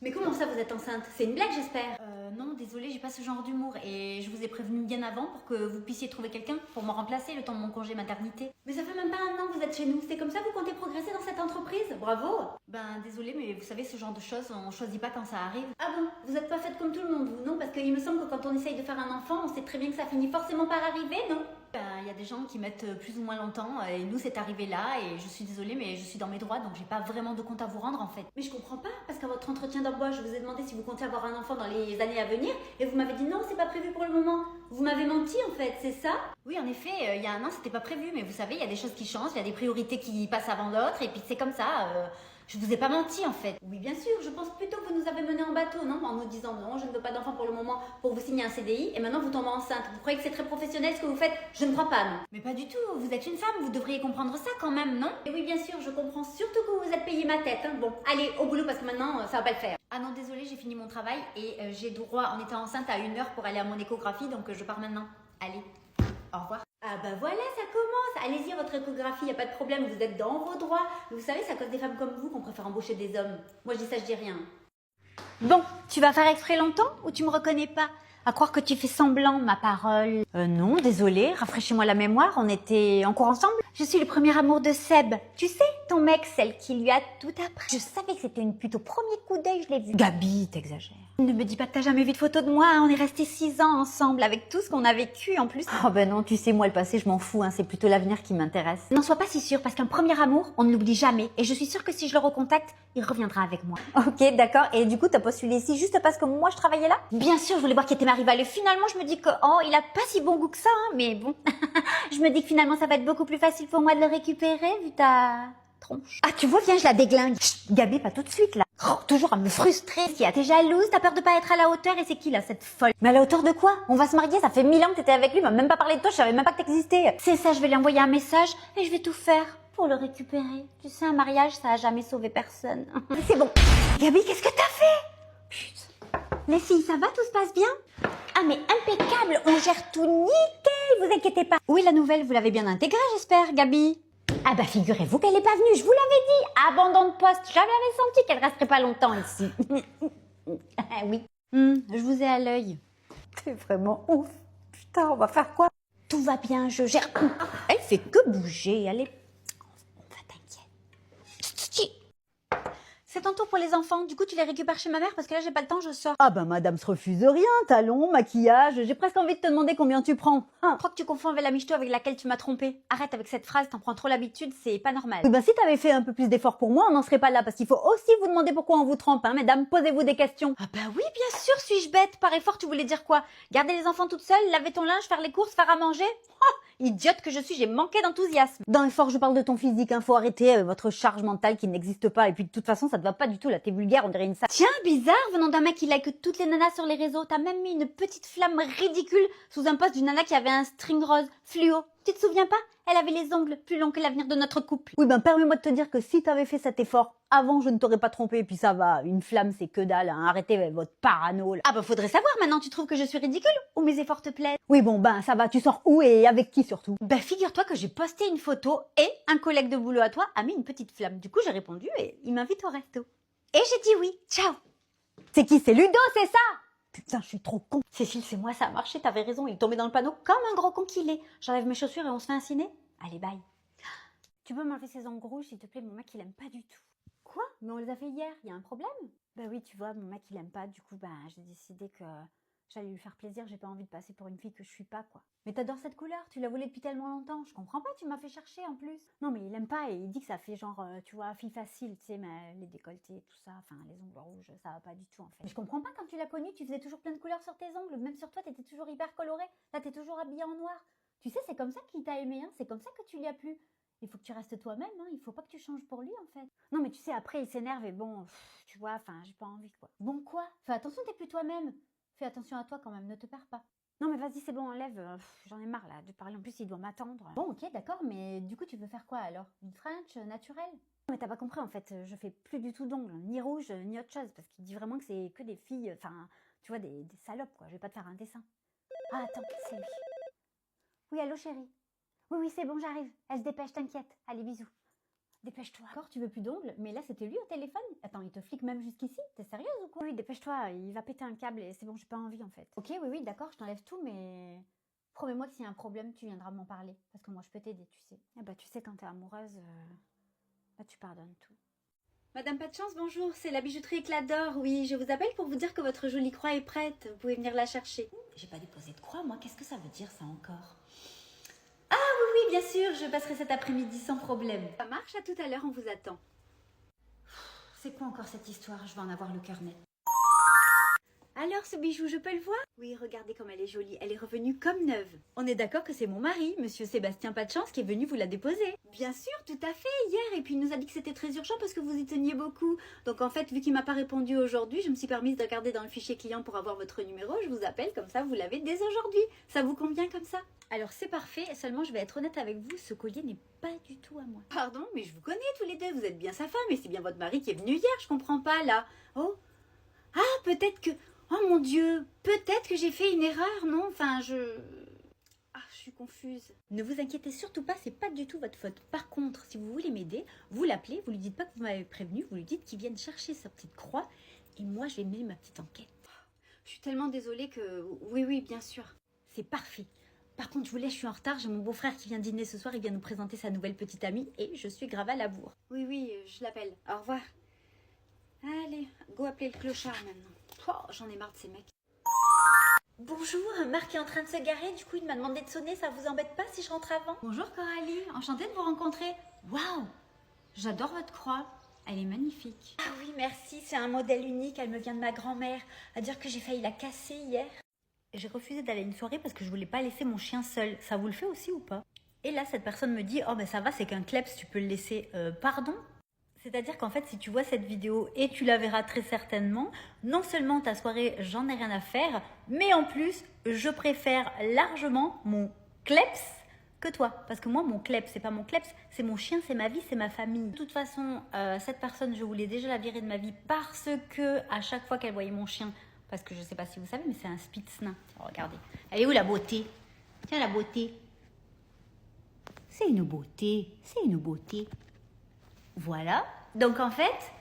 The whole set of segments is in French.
Mais comment ça vous êtes enceinte? C'est une blague j'espère? Non, désolée, j'ai pas ce genre d'humour et je vous ai prévenu bien avant pour que vous puissiez trouver quelqu'un pour me remplacer le temps de mon congé maternité. Mais ça fait même pas un an que vous êtes chez nous, c'est comme ça que vous comptez progresser dans cette entreprise? Bravo! Ben désolée, mais vous savez, ce genre de choses, on choisit pas quand ça arrive. Ah bon? Vous êtes pas faite comme tout le monde, vous, non? Parce qu'il me semble que quand on essaye de faire un enfant, on sait très bien que ça finit forcément par arriver, non? Ben, il y a des gens qui mettent plus ou moins longtemps et nous c'est arrivé là et je suis désolée mais je suis dans mes droits donc j'ai pas vraiment de compte à vous rendre en fait. Mais je comprends pas parce qu'à votre entretien d'embauche je vous ai demandé si vous comptiez avoir un enfant dans les années à venir et vous m'avez dit non c'est pas prévu pour le moment. Vous m'avez menti en fait, c'est ça? Oui en effet, il y a un an c'était pas prévu mais vous savez il y a des choses qui changent, il y a des priorités qui passent avant d'autres et puis c'est comme ça. Je vous ai pas menti en fait. Oui bien sûr, je pense plutôt que vous nous avez menés en bateau, non? En nous disant non, je ne veux pas d'enfant pour le moment pour vous signer un CDI et maintenant vous tombez enceinte. Vous croyez que c'est très professionnel ce que vous faites? Je ne crois pas non. Mais pas du tout, vous êtes une femme, vous devriez comprendre ça quand même, non? Et oui bien sûr, je comprends surtout que vous vous êtes payé ma tête. Hein. Bon, allez au boulot parce que maintenant ça va pas le faire. Ah non désolée, j'ai fini mon travail et j'ai droit en étant enceinte à 1 heure pour aller à mon échographie donc je pars maintenant. Allez, au revoir. Ah bah voilà, ça commence. Allez-y, votre échographie, y a pas de problème, vous êtes dans vos droits. Vous savez, c'est à cause des femmes comme vous qu'on préfère embaucher des hommes. Moi, je dis ça, je dis rien. Bon, tu vas faire exprès longtemps ou tu me reconnais pas? À croire que tu fais semblant, ma parole. Non, désolée, rafraîchis-moi la mémoire, on était en cours ensemble. Je suis le premier amour de Seb. Tu sais, ton mec, celle qui lui a tout appris. Je savais que c'était une pute au premier coup d'œil, je l'ai vu. Gabi, t'exagères. Ne me dis pas que t'as jamais vu de photo de moi, hein. On est restés 6 ans ensemble, avec tout ce qu'on a vécu en plus. Oh ben non, tu sais, moi le passé, je m'en fous, hein. C'est plutôt l'avenir qui m'intéresse. N'en sois pas si sûre, parce qu'un premier amour, on ne l'oublie jamais. Et je suis sûre que si je le recontacte, il reviendra avec moi. Ok, d'accord. Et du coup, t'as postulé ici juste parce que moi, je travaillais là? Bien sûr, je voulais voir qui était ma rivale. Et finalement, je me dis que, oh, il a pas si bon goût que ça, hein. Mais bon, je me dis que finalement, ça va être beaucoup plus facile pour moi de le récupérer, vu ta tronche. Ah, tu vois, viens, je la déglingue. Chut, Gabi, pas tout de suite, là. Oh, toujours à me frustrer. Si t'es jalouse, t'as peur de pas être à la hauteur et c'est qui, là, cette folle? Mais à la hauteur de quoi? On va se marier, ça fait 1000 ans que t'étais avec lui, il m'a même pas parlé de toi, je savais même pas que t'existais. C'est ça, je vais lui envoyer un message et je vais tout faire pour le récupérer. Tu sais, un mariage, ça a jamais sauvé personne. C'est bon. Gabi, qu'est-ce que t'as fait? Putain. Les filles, ça va? Tout se passe bien? Ah, mais impeccable, on gère tout nickel, vous inquiétez pas. Où est la nouvelle? Vous l'avez bien intégrée, j'espère, Gabi? Ah bah figurez-vous qu'elle est pas venue, je vous l'avais dit, abandon de poste, j'avais senti qu'elle resterait pas longtemps ici. Ah oui. Je vous ai à l'œil. C'est vraiment ouf. Putain, on va faire quoi? Tout va bien, je gère. Elle fait que bouger, allez. On va t'inquiète. C'est ton tour pour les enfants, du coup tu les récupères chez ma mère parce que là j'ai pas le temps, je sors. Ah bah madame se refuse rien, talons, maquillage, j'ai presque envie de te demander combien tu prends. Je crois que tu confonds avec la michto avec laquelle tu m'as trompée. Arrête avec cette phrase, t'en prends trop l'habitude, c'est pas normal. Oui bah si t'avais fait un peu plus d'efforts pour moi, on n'en serait pas là, parce qu'il faut aussi vous demander pourquoi on vous trompe, hein, mesdames, posez-vous des questions. Ah bah oui, bien sûr, suis-je bête. Par effort, tu voulais dire quoi? Garder les enfants toute seule, laver ton linge, faire les courses, faire à manger? Oh, idiote que je suis, j'ai manqué d'enthousiasme. Dans effort, je parle de ton physique, hein, faut arrêter votre charge mentale qui n'existe pas, et puis de toute façon ça te va pas du tout, là, t'es vulgaire, on dirait une sale. Tiens, bizarre, venant d'un mec qui like toutes les nanas sur les réseaux, t'as même mis une petite flamme ridicule sous un post d'une nana qui avait un string rose fluo. Tu te souviens pas? Elle avait les ongles plus longs que l'avenir de notre couple. Oui ben permets-moi de te dire que si t'avais fait cet effort avant, je ne t'aurais pas trompé, et puis ça va, une flamme c'est que dalle, hein, arrêtez votre parano, là. Ah bah faudrait savoir maintenant, tu trouves que je suis ridicule ou mes efforts te plaisent? Oui bon ben ça va, tu sors où et avec qui surtout? Bah figure-toi que j'ai posté une photo et un collègue de boulot à toi a mis une petite flamme. Du coup j'ai répondu et il m'invite au resto. Et j'ai dit oui, ciao. C'est qui? C'est Ludo, c'est ça? Putain, je suis trop con. Cécile, c'est moi, ça a marché, t'avais raison, il est tombé dans le panneau comme un gros con qu'il est. J'enlève mes chaussures et on se fait un ciné? Allez, bye. Tu peux m'enlever ces ongles rouges, s'il te plaît, mon mec, il aime pas du tout. Quoi? Mais on les a fait hier, il y a un problème? Bah oui, tu vois, mon mec, il aime pas, du coup, bah, j'ai décidé que j'allais lui faire plaisir, j'ai pas envie de passer pour une fille que je suis pas, quoi. Mais t'adores cette couleur, tu la voulais depuis tellement longtemps, je comprends pas, tu m'as fait chercher en plus. Non, mais il aime pas et il dit que ça fait genre, tu vois, fille facile, tu sais, mais les décolletés, tout ça, enfin, les ongles rouges, ça va pas du tout, en fait. Mais je comprends pas, quand tu l'as connu, tu faisais toujours plein de couleurs sur tes ongles, même sur toi, t'étais toujours hyper colorée, là, t'es toujours habillée en noir. Tu sais, c'est comme ça qu'il t'a aimé, hein, c'est comme ça que tu lui as plu. Il faut que tu restes toi-même, hein. Il faut pas que tu changes pour lui en fait. Non mais tu sais, après il s'énerve et bon, tu vois, enfin j'ai pas envie quoi. Bon quoi? Fais attention, t'es plus toi-même. Fais attention à toi quand même, ne te perds pas. Non mais vas-y, c'est bon, enlève, j'en ai marre là de parler, en plus il doit m'attendre. Bon ok, d'accord, mais du coup tu veux faire quoi alors? Une French naturelle? Non mais t'as pas compris en fait, je fais plus du tout d'ongles, ni rouge, ni autre chose, parce qu'il dit vraiment que c'est que des filles, enfin, tu vois, des salopes quoi, je vais pas te faire un dessin. Ah attends, c'est lui. Oui, allô chérie? Oui, oui, c'est bon, j'arrive. Elle se dépêche, t'inquiète. Allez, bisous. Dépêche-toi. Encore, tu veux plus d'ongles? Mais là, c'était lui au téléphone. Attends, il te flique même jusqu'ici? T'es sérieuse ou quoi? Oui, dépêche-toi, il va péter un câble et c'est bon, j'ai pas envie en fait. Ok, oui, d'accord, je t'enlève tout, mais promets-moi que s'il y a un problème, tu viendras m'en parler. Parce que moi, je peux t'aider, tu sais. Ah bah, tu sais, quand t'es amoureuse, bah, tu pardonnes tout. Madame Pas de chance, bonjour, c'est la bijouterie Éclat d'Or. Oui, je vous appelle pour vous dire que votre jolie croix est prête. Vous pouvez venir la chercher. J'ai pas déposé de croix, moi. Qu'est-ce que ça veut dire, ça encore? Ah oui, bien sûr, je passerai cet après-midi sans problème. Ça marche, à tout à l'heure, on vous attend. C'est quoi encore cette histoire? Je vais en avoir le cœur net. Alors, ce bijou, je peux le voir? Oui, regardez comme elle est jolie. Elle est revenue comme neuve. On est d'accord que c'est mon mari, monsieur Sébastien Pas de chance, qui est venu vous la déposer. Bien sûr, tout à fait, hier. Et puis, il nous a dit que c'était très urgent parce que vous y teniez beaucoup. Donc, en fait, vu qu'il m'a pas répondu aujourd'hui, je me suis permise de regarder dans le fichier client pour avoir votre numéro. Je vous appelle, comme ça, vous l'avez dès aujourd'hui. Ça vous convient comme ça? Alors, c'est parfait. Seulement, je vais être honnête avec vous, ce collier n'est pas du tout à moi. Pardon, mais je vous connais tous les deux. Vous êtes bien sa femme et c'est bien votre mari qui est venu hier. Je comprends pas, là. Oh. Ah, peut-être que... Oh mon Dieu, peut-être que j'ai fait une erreur, non? Enfin, Ah, je suis confuse. Ne vous inquiétez surtout pas, c'est pas du tout votre faute. Par contre, si vous voulez m'aider, vous l'appelez, vous lui dites pas que vous m'avez prévenu, vous lui dites qu'il vienne chercher sa petite croix et moi, je vais mener ma petite enquête. Je suis tellement désolée que... Oui, bien sûr. C'est parfait. Par contre, je vous laisse, je suis en retard, j'ai mon beau-frère qui vient dîner ce soir, il vient nous présenter sa nouvelle petite amie et je suis grave à la bourre. Oui, je l'appelle. Au revoir. Allez, go appeler le clochard maintenant. Oh, j'en ai marre de ces mecs. Bonjour, Marc est en train de se garer, du coup il m'a demandé de sonner, ça vous embête pas si je rentre avant? Bonjour Coralie, enchantée de vous rencontrer. Waouh, j'adore votre croix, elle est magnifique. Ah oui, merci, c'est un modèle unique, elle me vient de ma grand-mère. À dire que j'ai failli la casser hier. J'ai refusé d'aller à une soirée parce que je voulais pas laisser mon chien seul. Ça vous le fait aussi ou pas? Et là, cette personne me dit, oh ben ça va, c'est qu'un kleps, tu peux le laisser. Pardon? C'est-à-dire qu'en fait, si tu vois cette vidéo, et tu la verras très certainement, non seulement ta soirée, j'en ai rien à faire, mais en plus, je préfère largement mon kleps que toi. Parce que moi, mon kleps, c'est pas mon kleps, c'est mon chien, c'est ma vie, c'est ma famille. De toute façon, cette personne, je voulais déjà la virer de ma vie parce que à chaque fois qu'elle voyait mon chien, parce que je sais pas si vous savez, mais c'est un spitz nain. Oh, regardez. Elle est où la beauté? Tiens, la beauté. C'est une beauté, c'est une beauté. Voilà. Donc en fait,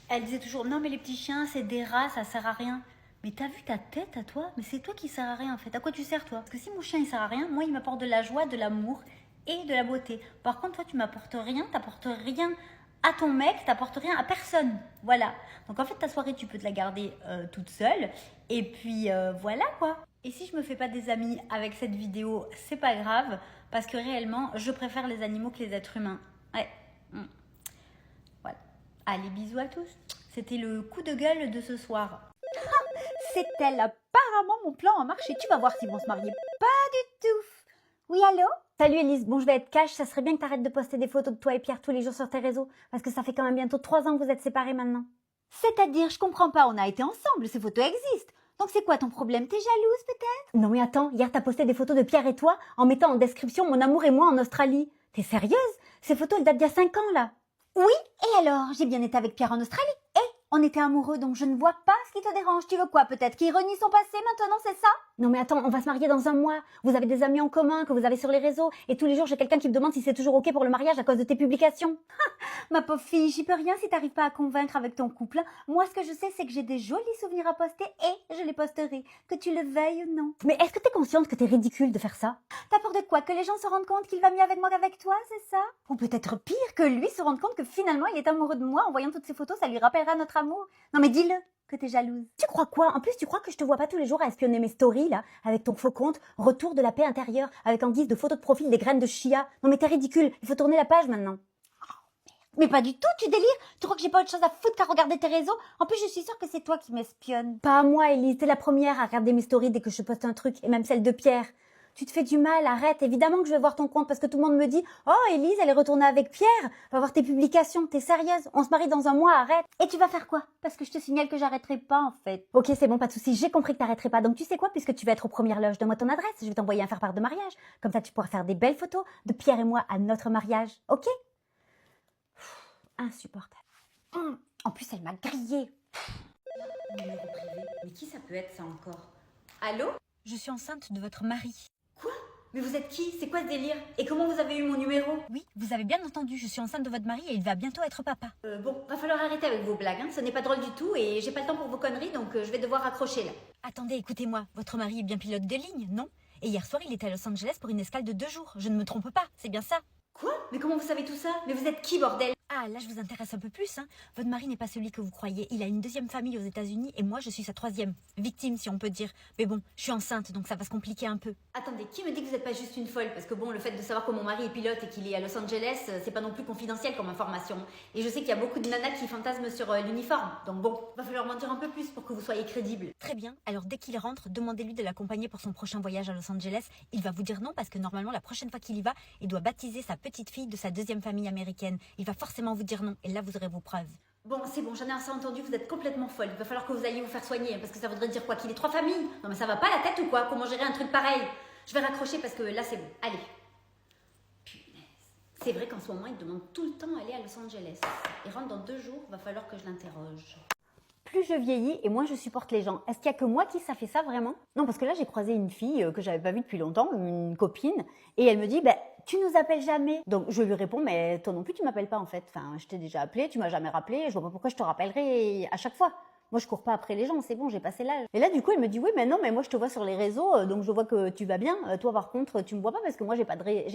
elle disait toujours non mais les petits chiens c'est des rats, ça sert à rien. Mais t'as vu ta tête à toi? Mais c'est toi qui sert à rien en fait. À quoi tu sers toi? Parce que si mon chien il sert à rien, moi il m'apporte de la joie, de l'amour et de la beauté. Par contre toi tu m'apportes rien, t'apportes rien à ton mec, t'apportes rien à personne. Voilà. Donc en fait ta soirée tu peux te la garder toute seule. Et puis voilà quoi. Et si je me fais pas des amis avec cette vidéo, c'est pas grave. Parce que réellement, je préfère les animaux que les êtres humains. Ouais. Voilà. Allez, bisous à tous. C'était le coup de gueule de ce soir. C'est elle, apparemment mon plan a marché. Tu vas voir s'ils vont se marier. Pas du tout. Oui, allô? Salut Elise, bon je vais être cash, ça serait bien que t'arrêtes de poster des photos de toi et Pierre tous les jours sur tes réseaux, parce que ça fait quand même bientôt 3 ans que vous êtes séparés maintenant. C'est-à-dire, je comprends pas, on a été ensemble, ces photos existent. Donc c'est quoi ton problème? T'es jalouse peut-être? Non mais attends, hier t'as posté des photos de Pierre et toi en mettant en description mon amour et moi en Australie. T'es sérieuse? Ces photos elles datent d'il y a 5 ans là. Oui, et alors? J'ai bien été avec Pierre en Australie. On était amoureux, donc je ne vois pas ce qui te dérange. Tu veux quoi, peut-être qu'il renie son passé maintenant, c'est ça? Non mais attends, on va se marier dans un mois. Vous avez des amis en commun que vous avez sur les réseaux. Et tous les jours, j'ai quelqu'un qui me demande si c'est toujours ok pour le mariage à cause de tes publications. Ma pauvre fille, j'y peux rien si t'arrives pas à convaincre avec ton couple. Moi, ce que je sais, c'est que j'ai des jolis souvenirs à poster et je les posterai, que tu le veuilles ou non. Mais est-ce que t'es consciente que t'es ridicule de faire ça? T'as peur de quoi? Que les gens se rendent compte qu'il va mieux avec moi qu'avec toi, c'est ça? Ou peut-être pire, que lui se rende compte que finalement il est amoureux de moi en voyant toutes ces photos, ça lui rappellera notre amour. Non mais dis-le, que t'es jalouse. Tu crois quoi? En plus, tu crois que je te vois pas tous les jours à espionner mes stories, là, avec ton faux compte, retour de la paix intérieure, avec en guise de photos de profil des graines de chia? Non mais t'es ridicule, il faut tourner la page maintenant. Mais pas du tout, tu délires. Tu crois que j'ai pas autre chose à foutre qu'à regarder tes réseaux? En plus, je suis sûre que c'est toi qui m'espionnes. Pas moi, Elise. T'es la première à regarder mes stories dès que je poste un truc, et même celle de Pierre. Tu te fais du mal, arrête. Évidemment que je vais voir ton compte parce que tout le monde me dit « Oh, Elise, elle est retournée avec Pierre. Va voir tes publications. T'es sérieuse? On se marie dans un mois, arrête. » Et tu vas faire quoi? Parce que je te signale que j'arrêterai pas, en fait. Ok, c'est bon, pas de soucis. J'ai compris que t'arrêterais pas. Donc tu sais quoi? Puisque tu vas être aux premières loges, donne-moi ton adresse. Je vais t'envoyer un faire-part de mariage. Comme ça, tu pourras faire des belles photos de Pierre et moi à notre mariage. Ok? Insupportable. En plus, elle m'a grillée. Numéro privé. Mais qui ça peut être ça encore? Allô? Je suis enceinte de votre mari. Quoi? Mais vous êtes qui? C'est quoi ce délire? Et comment vous avez eu mon numéro? Oui, vous avez bien entendu, je suis enceinte de votre mari et il va bientôt être papa. Bon, va falloir arrêter avec vos blagues, hein. Ce n'est pas drôle du tout et j'ai pas le temps pour vos conneries, donc je vais devoir raccrocher là. Attendez, écoutez-moi, votre mari est bien pilote de ligne, non? Et hier soir, il était à Los Angeles pour une escale de 2 jours. Je ne me trompe pas, c'est bien ça? Quoi? Mais comment vous savez tout ça? Mais vous êtes qui, bordel? Ah, là, je vous intéresse un peu plus, hein. Votre mari n'est pas celui que vous croyez. Il a une deuxième famille aux États-Unis et moi, je suis sa troisième. Victime, si on peut dire. Mais bon, je suis enceinte, donc ça va se compliquer un peu. Attendez, qui me dit que vous n'êtes pas juste une folle? Parce que bon, le fait de savoir que mon mari est pilote et qu'il est à Los Angeles, c'est pas non plus confidentiel comme information. Et je sais qu'il y a beaucoup de nanas qui fantasment sur l'uniforme. Donc bon, va falloir m'en dire un peu plus pour que vous soyez crédible. Très bien, alors dès qu'il rentre, demandez-lui de l'accompagner pour son prochain voyage à Los Angeles. Il va vous dire non parce que normalement, la prochaine fois qu'il y va, il doit baptiser sa petite fille de sa deuxième famille américaine. Il va forcément vous dire non et là, vous aurez vos preuves. Bon, c'est bon, j'en ai assez entendu, vous êtes complètement folle. Il va falloir que vous alliez vous faire soigner, parce que ça voudrait dire quoi? Qu'il ait 3 familles? Non mais ça va pas la tête ou quoi? Comment gérer un truc pareil? Je vais raccrocher parce que là c'est bon. Allez. Punaise. C'est vrai qu'en ce moment, il demande tout le temps à aller à Los Angeles. Il rentre dans 2 jours, va falloir que je l'interroge. Plus je vieillis et moins je supporte les gens. Est-ce qu'il y a que moi qui ça fait ça vraiment? Non, parce que là j'ai croisé une fille que j'avais pas vue depuis longtemps, une copine, et elle me dit tu nous appelles jamais. Donc je lui réponds mais toi non plus tu m'appelles pas en fait. Enfin je t'ai déjà appelé, tu m'as jamais rappelé, je vois pas pourquoi je te rappellerai à chaque fois. Moi je cours pas après les gens, c'est bon, j'ai passé l'âge. Et là du coup elle me dit oui mais non mais moi je te vois sur les réseaux donc je vois que tu vas bien. Toi par contre tu me vois pas parce que moi j'ai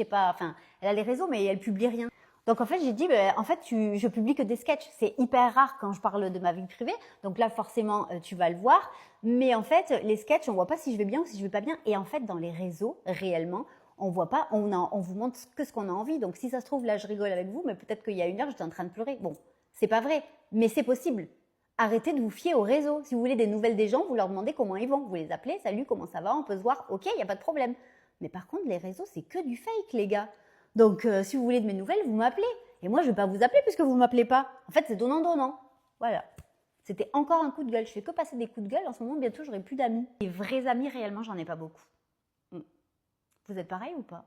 pas enfin elle a les réseaux mais elle publie rien. Donc en fait, j'ai dit, en fait, je publie que des sketchs. C'est hyper rare quand je parle de ma vie privée. Donc là, forcément, tu vas le voir. Mais en fait, les sketchs, on voit pas si je vais bien ou si je vais pas bien. Et en fait, dans les réseaux, réellement, on voit pas, on vous montre que ce qu'on a envie. Donc si ça se trouve, là, je rigole avec vous, mais peut-être qu'il y a 1 heure, j'étais en train de pleurer. Bon, c'est pas vrai, mais c'est possible. Arrêtez de vous fier aux réseaux. Si vous voulez des nouvelles des gens, vous leur demandez comment ils vont. Vous les appelez, salut, comment ça va, on peut se voir. Ok, il n'y a pas de problème. Mais par contre, les réseaux, c'est que du fake, les gars. Donc, si vous voulez de mes nouvelles, vous m'appelez. Et moi, je ne vais pas vous appeler puisque vous ne m'appelez pas. En fait, c'est donnant-donnant. Voilà. C'était encore un coup de gueule. Je fais que passer des coups de gueule. En ce moment, bientôt, j'aurai plus d'amis. Les vrais amis, réellement, j'en ai pas beaucoup. Vous êtes pareil ou pas?